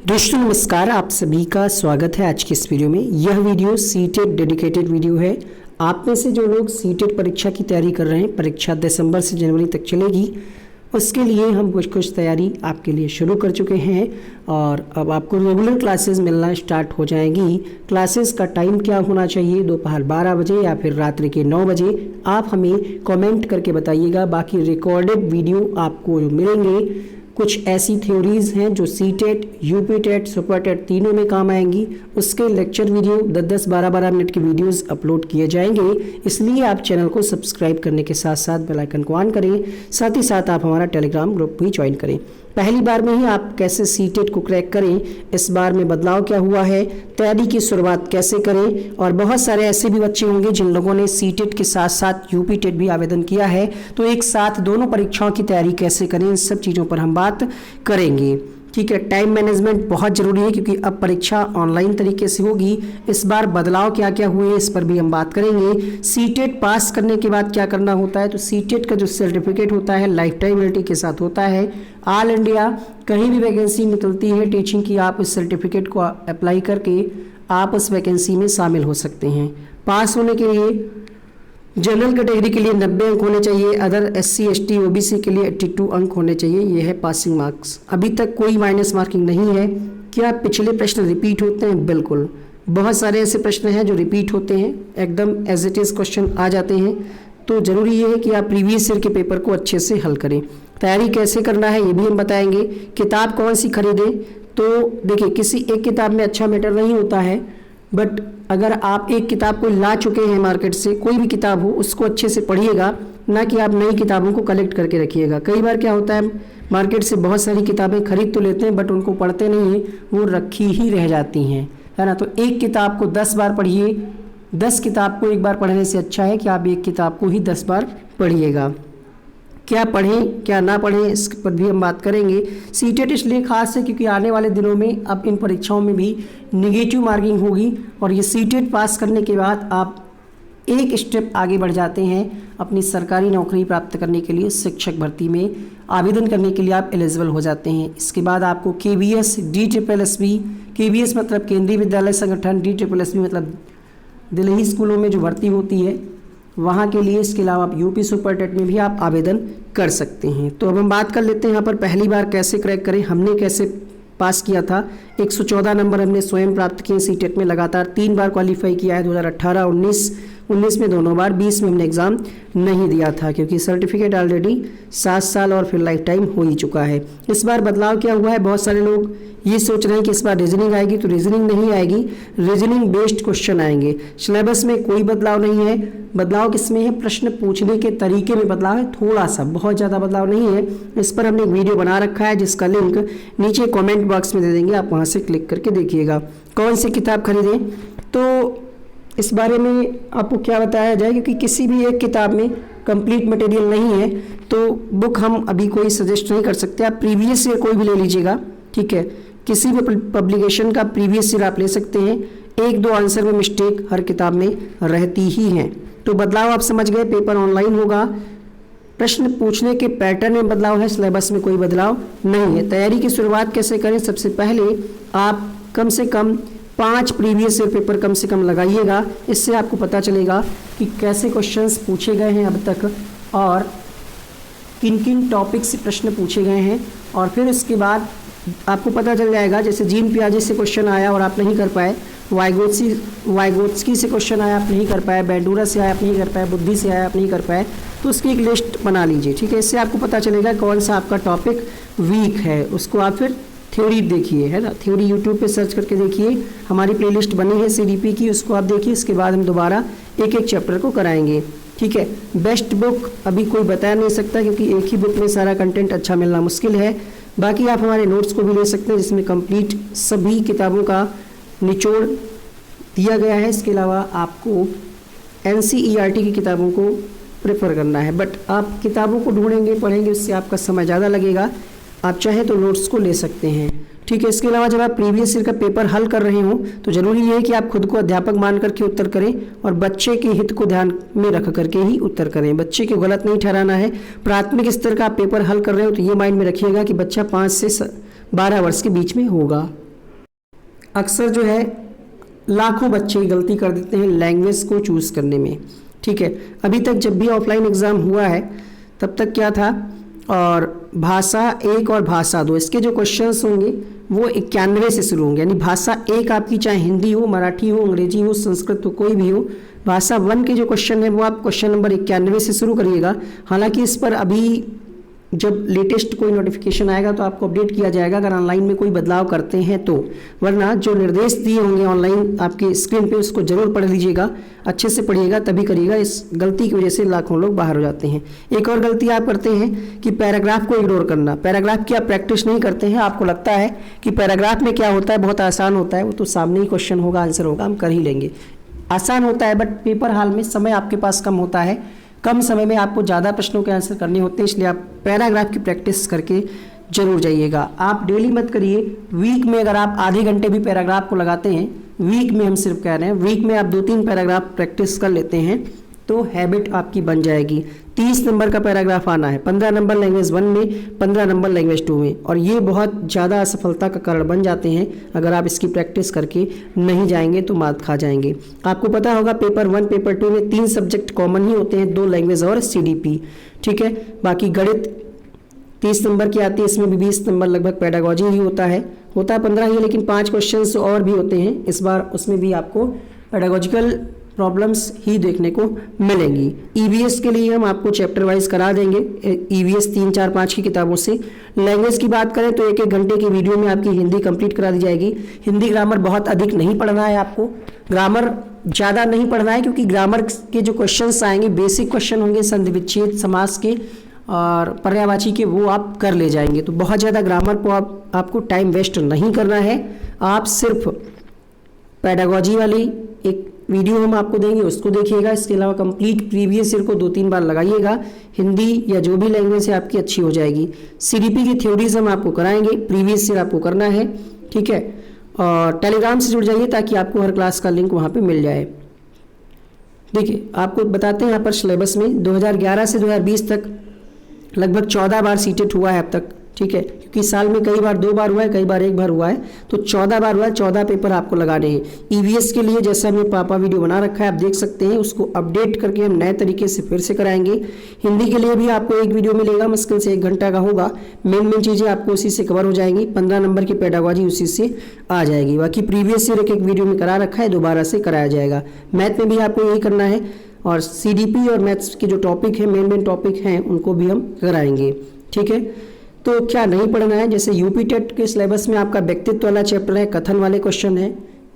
दोस्तों नमस्कार, आप सभी का स्वागत है आज की इस वीडियो में। यह वीडियो सीटेट डेडिकेटेड वीडियो है। आप में से जो लोग सीटेट परीक्षा की तैयारी कर रहे हैं, परीक्षा दिसंबर से जनवरी तक चलेगी, उसके लिए हम कुछ तैयारी आपके लिए शुरू कर चुके हैं और अब आपको रेगुलर क्लासेस मिलना स्टार्ट हो जाएंगी। क्लासेस का टाइम क्या होना चाहिए, दोपहर 12 बजे या फिर रात्रि के 9 बजे, आप हमें कमेंट करके बताइएगा। बाकी रिकॉर्डेड वीडियो आपको मिलेंगे। कुछ ऐसी थ्योरीज हैं जो CTET, UP TET, super TET तीनों में काम आएंगी। उसके लेक्चर वीडियो 10-10, 12-12 मिनट की वीडियोस अपलोड किए जाएंगे। इसलिए आप चैनल को सब्सक्राइब करने के साथ साथ बेल आइकन को ऑन करें। साथ ही साथ आप हमारा टेलीग्राम ग्रुप भी ज्वाइन करें। पहली बार में ही आप कैसे सीटेट को क्रैक करें, इस बार में बदलाव क्या हुआ है, तैयारी की शुरुआत कैसे करें, और बहुत सारे ऐसे भी बच्चे होंगे जिन लोगों ने सीटेट के साथ साथ यूपी टेट भी आवेदन किया है, तो एक साथ दोनों परीक्षाओं की तैयारी कैसे करें, इन सब चीज़ों पर हम बात करेंगे। ठीक है, टाइम मैनेजमेंट बहुत ज़रूरी है क्योंकि अब परीक्षा ऑनलाइन तरीके से होगी। इस बार बदलाव क्या क्या हुए इस पर भी हम बात करेंगे। सीटेट पास करने के बाद क्या करना होता है, तो सीटेट का जो सर्टिफिकेट होता है लाइफ टाइम वैलिडिटी के साथ होता है। ऑल इंडिया कहीं भी वैकेंसी निकलती है टीचिंग की, आप इस सर्टिफिकेट को अप्लाई करके आप उस वैकेंसी में शामिल हो सकते हैं। पास होने के लिए जनरल कैटेगरी के लिए 90 अंक होने चाहिए, अदर SC ST OBC के लिए 82 अंक होने चाहिए। ये है पासिंग मार्क्स। अभी तक कोई माइनस मार्किंग नहीं है। क्या पिछले प्रश्न रिपीट होते हैं? बिल्कुल, बहुत सारे ऐसे प्रश्न हैं जो रिपीट होते हैं, एकदम एज इट इज़ क्वेश्चन आ जाते हैं। तो ज़रूरी ये है कि आप प्रीवियस ईयर के पेपर को अच्छे से हल करें। तैयारी कैसे करना है ये भी हम बताएंगे। किताब कौन सी खरीदें, तो देखिए किसी एक किताब में अच्छा मैटर नहीं होता है, बट अगर आप एक किताब को ला चुके हैं मार्केट से, कोई भी किताब हो, उसको अच्छे से पढ़िएगा, ना कि आप नई किताबों को कलेक्ट करके रखिएगा। कई बार क्या होता है, मार्केट से बहुत सारी किताबें खरीद तो लेते हैं बट उनको पढ़ते नहीं हैं, वो रखी ही रह जाती हैं, है ना। तो एक किताब को 10 बार पढ़िए। 10 किताब को एक बार पढ़ने से अच्छा है कि आप एक किताब को ही 10 बार पढ़िएगा। क्या पढ़ें क्या ना पढ़ें, इस पर भी हम बात करेंगे। सीटेट इसलिए खास है क्योंकि आने वाले दिनों में अब इन परीक्षाओं में भी नेगेटिव मार्किंग होगी और ये सीटेट पास करने के बाद आप एक स्टेप आगे बढ़ जाते हैं अपनी सरकारी नौकरी प्राप्त करने के लिए। शिक्षक भर्ती में आवेदन करने के लिए आप एलिजिबल हो जाते हैं। इसके बाद आपको KVS, DSSSB, KVS मतलब केंद्रीय विद्यालय संगठन, DSSSB मतलब दिल्ली स्कूलों में जो भर्ती होती है वहाँ के लिए, इसके अलावा आप यूपी सुपर टेट में भी आप आवेदन कर सकते हैं। तो अब हम बात कर लेते हैं यहाँ पर पहली बार कैसे क्रैक करें। हमने कैसे पास किया था। 114 नंबर हमने स्वयं प्राप्त किए सीटेट में, लगातार 3 बार क्वालिफाई किया है, 2018, 19 में दोनों बार, 20 में हमने एग्ज़ाम नहीं दिया था क्योंकि सर्टिफिकेट ऑलरेडी 7 साल और फिर लाइफ टाइम हो ही चुका है। इस बार बदलाव क्या हुआ है, बहुत सारे लोग ये सोच रहे हैं कि इस बार रीजनिंग आएगी, तो रीजनिंग नहीं आएगी, रीजनिंग बेस्ड क्वेश्चन आएंगे। सिलेबस में कोई बदलाव नहीं है। बदलाव किसमें है, प्रश्न पूछने के तरीके में बदलाव है, थोड़ा सा, बहुत ज़्यादा बदलाव नहीं है। इस पर हमने एक वीडियो बना रखा है जिसका लिंक नीचे कमेंट बॉक्स में दे देंगे, आप वहाँ से क्लिक करके देखिएगा। कौन सी किताब खरीदें, तो इस बारे में आपको क्या बताया जाए, क्योंकि किसी भी एक किताब में कंप्लीट मटेरियल नहीं है तो बुक हम अभी कोई सजेस्ट नहीं कर सकते। आप प्रीवियस ईयर कोई भी ले लीजिएगा, ठीक है, किसी भी पब्लिकेशन का प्रीवियस ईयर आप ले सकते हैं। 1-2 आंसर में मिस्टेक हर किताब में रहती ही हैं। तो बदलाव आप समझ गए, पेपर ऑनलाइन होगा, प्रश्न पूछने के पैटर्न में बदलाव है, सिलेबस में कोई बदलाव नहीं है। तैयारी की शुरुआत कैसे करें, सबसे पहले आप कम से कम 5 प्रीवियस ईयर पेपर कम से कम लगाइएगा। इससे आपको पता चलेगा कि कैसे क्वेश्चंस पूछे गए हैं अब तक और किन किन टॉपिक से प्रश्न पूछे गए हैं, और फिर उसके बाद आपको पता चल जाएगा। जैसे जीन पियाजे से क्वेश्चन आया और आप नहीं कर पाए, वाइगोत्स्की से क्वेश्चन आया आप नहीं कर पाए, बैंडूरा से आया आप नहीं कर पाए, बुद्धि से आया आप नहीं कर पाए, तो उसकी एक लिस्ट बना लीजिए, ठीक है। इससे आपको पता चलेगा कौन सा आपका टॉपिक वीक है। उसको आप फिर थ्योरी देखिए, है ना, थ्योरी यूट्यूब पे सर्च करके देखिए, हमारी प्लेलिस्ट बनी है CDP की, उसको आप देखिए। इसके बाद हम दोबारा एक एक चैप्टर को कराएंगे, ठीक है। बेस्ट बुक अभी कोई बता नहीं सकता क्योंकि एक ही बुक में सारा कंटेंट अच्छा मिलना मुश्किल है। बाकी आप हमारे नोट्स को भी ले सकते हैं जिसमें कंप्लीट सभी किताबों का निचोड़ दिया गया है। इसके अलावा आपको NCERT की किताबों को प्रेफर करना है, बट आप किताबों को ढूंढेंगे, पढ़ेंगे, उससे आपका समय ज़्यादा लगेगा। आप चाहें तो नोट्स को ले सकते हैं, ठीक है। इसके अलावा जब आप प्रीवियस ईयर का पेपर हल कर रहे हो तो ज़रूरी है कि आप खुद को अध्यापक मान करके उत्तर करें और बच्चे के हित को ध्यान में रख करके ही उत्तर करें। बच्चे को गलत नहीं ठहराना है। प्राथमिक स्तर का आप पेपर हल कर रहे हो तो ये माइंड में रखिएगा कि बच्चा 5 से 12 वर्ष के बीच में होगा, अक्सर जो है लाखों बच्चे गलती कर देते हैं लैंग्वेज को चूज़ करने में। ठीक है, अभी तक जब भी ऑफलाइन एग्ज़ाम हुआ है तब तक क्या था, और भाषा 1 और भाषा 2 इसके जो क्वेश्चंस होंगे वो 91 से शुरू होंगे। यानी भाषा 1 आपकी चाहे हिंदी हो, मराठी हो, अंग्रेजी हो, संस्कृत हो, कोई भी हो, भाषा 1 के जो क्वेश्चन है वो आप क्वेश्चन नंबर 91 से शुरू करिएगा। हालांकि इस पर अभी जब लेटेस्ट कोई नोटिफिकेशन आएगा तो आपको अपडेट किया जाएगा अगर ऑनलाइन में कोई बदलाव करते हैं तो, वरना जो निर्देश दिए होंगे ऑनलाइन आपके स्क्रीन पे उसको जरूर पढ़ लीजिएगा, अच्छे से पढ़िएगा तभी करिएगा। इस गलती की वजह से लाखों लोग बाहर हो जाते हैं। एक और गलती आप करते हैं कि पैराग्राफ को इग्नोर करना। पैराग्राफ की आप प्रैक्टिस नहीं करते हैं, आपको लगता है कि पैराग्राफ में क्या होता है, बहुत आसान होता है, वो तो सामने ही क्वेश्चन होगा, आंसर होगा, हम कर ही लेंगे। आसान होता है बट पेपर हाल में समय आपके पास कम होता है, कम समय में आपको ज़्यादा प्रश्नों के आंसर करने होते हैं, इसलिए आप पैराग्राफ की प्रैक्टिस करके जरूर जाइएगा। आप डेली मत करिए, वीक में अगर आप आधे घंटे भी पैराग्राफ को लगाते हैं, वीक में हम सिर्फ कह रहे हैं, वीक में आप 2-3 पैराग्राफ प्रैक्टिस कर लेते हैं तो हैबिट आपकी बन जाएगी। 30 नंबर का पैराग्राफ आना है, 15 नंबर लैंग्वेज 1 में, 15 नंबर लैंग्वेज 2 में, और ये बहुत ज़्यादा असफलता का कारण बन जाते हैं अगर आप इसकी प्रैक्टिस करके नहीं जाएंगे तो मात खा जाएंगे। आपको पता होगा पेपर 1 पेपर 2 में 3 सब्जेक्ट कॉमन ही होते हैं, 2 लैंग्वेज और CDP। ठीक है, बाकी गणित 30 नंबर की आती है, इसमें भी 20 नंबर लगभग पेडागोजी ही होता है 15 ही, लेकिन 5 क्वेश्चन और भी होते हैं इस बार, उसमें भी आपको पेडागोजिकल प्रॉब्लम्स ही देखने को मिलेंगी। EVS के लिए हम आपको चैप्टर वाइज करा देंगे, EVS 3, 4, 5 की किताबों से। लैंग्वेज की बात करें तो 1-1 घंटे की वीडियो में आपकी हिंदी कंप्लीट करा दी जाएगी। हिंदी ग्रामर बहुत अधिक नहीं पढ़ना है आपको, ग्रामर ज़्यादा नहीं पढ़ना है, क्योंकि ग्रामर के जो क्वेश्चंस आएंगे बेसिक क्वेश्चन होंगे, संधि विच्छेद, समास के और पर्यायवाची के, वो आप कर ले जाएंगे। तो बहुत ज़्यादा ग्रामर को आपको टाइम वेस्ट नहीं करना है। आप सिर्फ पेडागोजी वाली एक वीडियो हम आपको देंगे उसको देखिएगा, इसके अलावा कंप्लीट प्रीवियस ईयर को 2-3 बार लगाइएगा, हिंदी या जो भी लैंग्वेज है आपकी अच्छी हो जाएगी। CDP की थ्योरीज हम आपको कराएंगे, प्रीवियस ईयर आपको करना है। ठीक है, और टेलीग्राम से जुड़ जाइए ताकि आपको हर क्लास का लिंक वहाँ पे मिल जाए। देखिए आपको बताते हैं यहाँ पर सिलेबस में 2011 से 2020 तक लगभग 14 बार सीटेट हुआ है अब तक। ठीक है, क्योंकि साल में कई बार 2 बार हुआ है, कई बार 1 बार हुआ है, तो 14 बार हुआ है। 14 पेपर आपको लगाने हैं। EVS के लिए जैसे हमने पापा वीडियो बना रखा है, आप देख सकते हैं, उसको अपडेट करके हम नए तरीके से फिर से कराएंगे। हिंदी के लिए भी आपको एक वीडियो मिलेगा, मुश्किल से 1 घंटा का होगा। मेन चीज़ें आपको उसी से कवर हो जाएंगी, 15 नंबर की पेडागोजी उसी से आ जाएगी। बाकी प्रीवियस ईयर एक वीडियो में करा रखा है, दोबारा से कराया जाएगा। मैथ में भी आपको यही करना है, और CDP और मैथ्स के जो टॉपिक हैं, मेन टॉपिक हैं, उनको भी हम कराएंगे। ठीक है, तो क्या नहीं पढ़ना है, जैसे UP टेट के सिलेबस में आपका व्यक्तित्व वाला चैप्टर है, कथन वाले क्वेश्चन है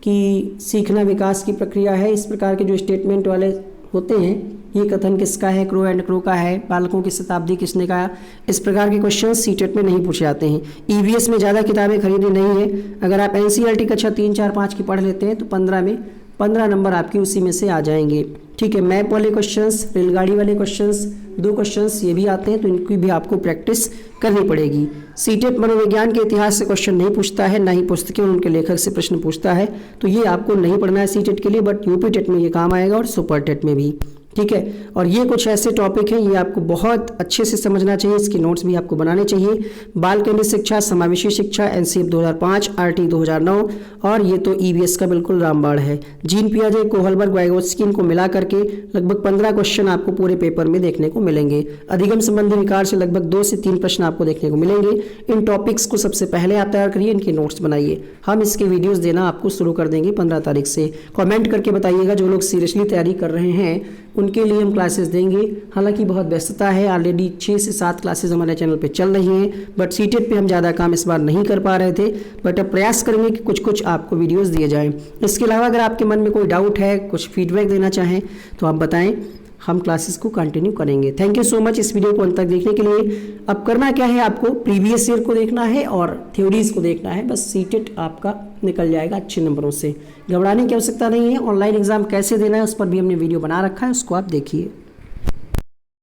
कि सीखना विकास की प्रक्रिया है, इस प्रकार के जो स्टेटमेंट वाले होते हैं, ये कथन किसका है, क्रो एंड क्रो का है, बालकों की शताब्दी किसने कहा, इस प्रकार के क्वेश्चन CTET में नहीं पूछे जाते हैं। EVS में ज़्यादा किताबें खरीदनी नहीं है, अगर आप NCERT कक्षा 3, 4, 5 की पढ़ लेते हैं तो 15 में 15 नंबर आपकी उसी में से आ जाएंगे। ठीक है, मैप वाले क्वेश्चंस, रेलगाड़ी वाले क्वेश्चंस, 2 क्वेश्चंस ये भी आते हैं, तो इनकी भी आपको प्रैक्टिस करनी पड़ेगी। CTET मनोविज्ञान के इतिहास से क्वेश्चन नहीं पूछता है, ना ही पुस्तकें उनके लेखक से प्रश्न पूछता है, तो ये आपको नहीं पढ़ना है CTET के लिए, बट UP टेट में ये काम आएगा और सुपर टेट में भी। ठीक है, और ये कुछ ऐसे टॉपिक हैं, ये आपको बहुत अच्छे से समझना चाहिए, इसके नोट्स भी आपको बनाने चाहिए। बाल केंद्रित शिक्षा, समावेशी शिक्षा, NCF 2005, RT 2009, और ये तो EVS का बिल्कुल रामबाण है। जीन पियाजे, कोहलबर्ग, वाइगोत्स्की, इनको मिला करके लगभग 15 क्वेश्चन आपको पूरे पेपर में देखने को मिलेंगे। अधिगम संबंधी विकार से लगभग 2 से 3 प्रश्न आपको देखने को मिलेंगे। इन टॉपिक्स को सबसे पहले आप तैयार करिए, इनके नोट्स बनाइए। हम इसके वीडियोस देना आपको शुरू कर देंगे 15 तारीख से। कमेंट करके बताइएगा, जो लोग सीरियसली तैयारी कर रहे हैं उनके लिए हम क्लासेस देंगे। हालांकि बहुत व्यस्तता है, ऑलरेडी 6 से 7 क्लासेस हमारे चैनल पे चल रही हैं, बट CTET पे हम ज़्यादा काम इस बार नहीं कर पा रहे थे, बट अब प्रयास करेंगे कि कुछ आपको वीडियोस दिए जाएं। इसके अलावा अगर आपके मन में कोई डाउट है, कुछ फीडबैक देना चाहें तो आप बताएं, हम क्लासेस को कंटिन्यू करेंगे। थैंक यू सो मच इस वीडियो को अंत तक देखने के लिए। अब करना क्या है, आपको प्रीवियस ईयर को देखना है और थ्योरीज को देखना है, बस CTET आपका निकल जाएगा अच्छे नंबरों से। घबराने की आवश्यकता नहीं है। ऑनलाइन एग्जाम कैसे देना है उस पर भी हमने वीडियो बना रखा है, उसको आप देखिए।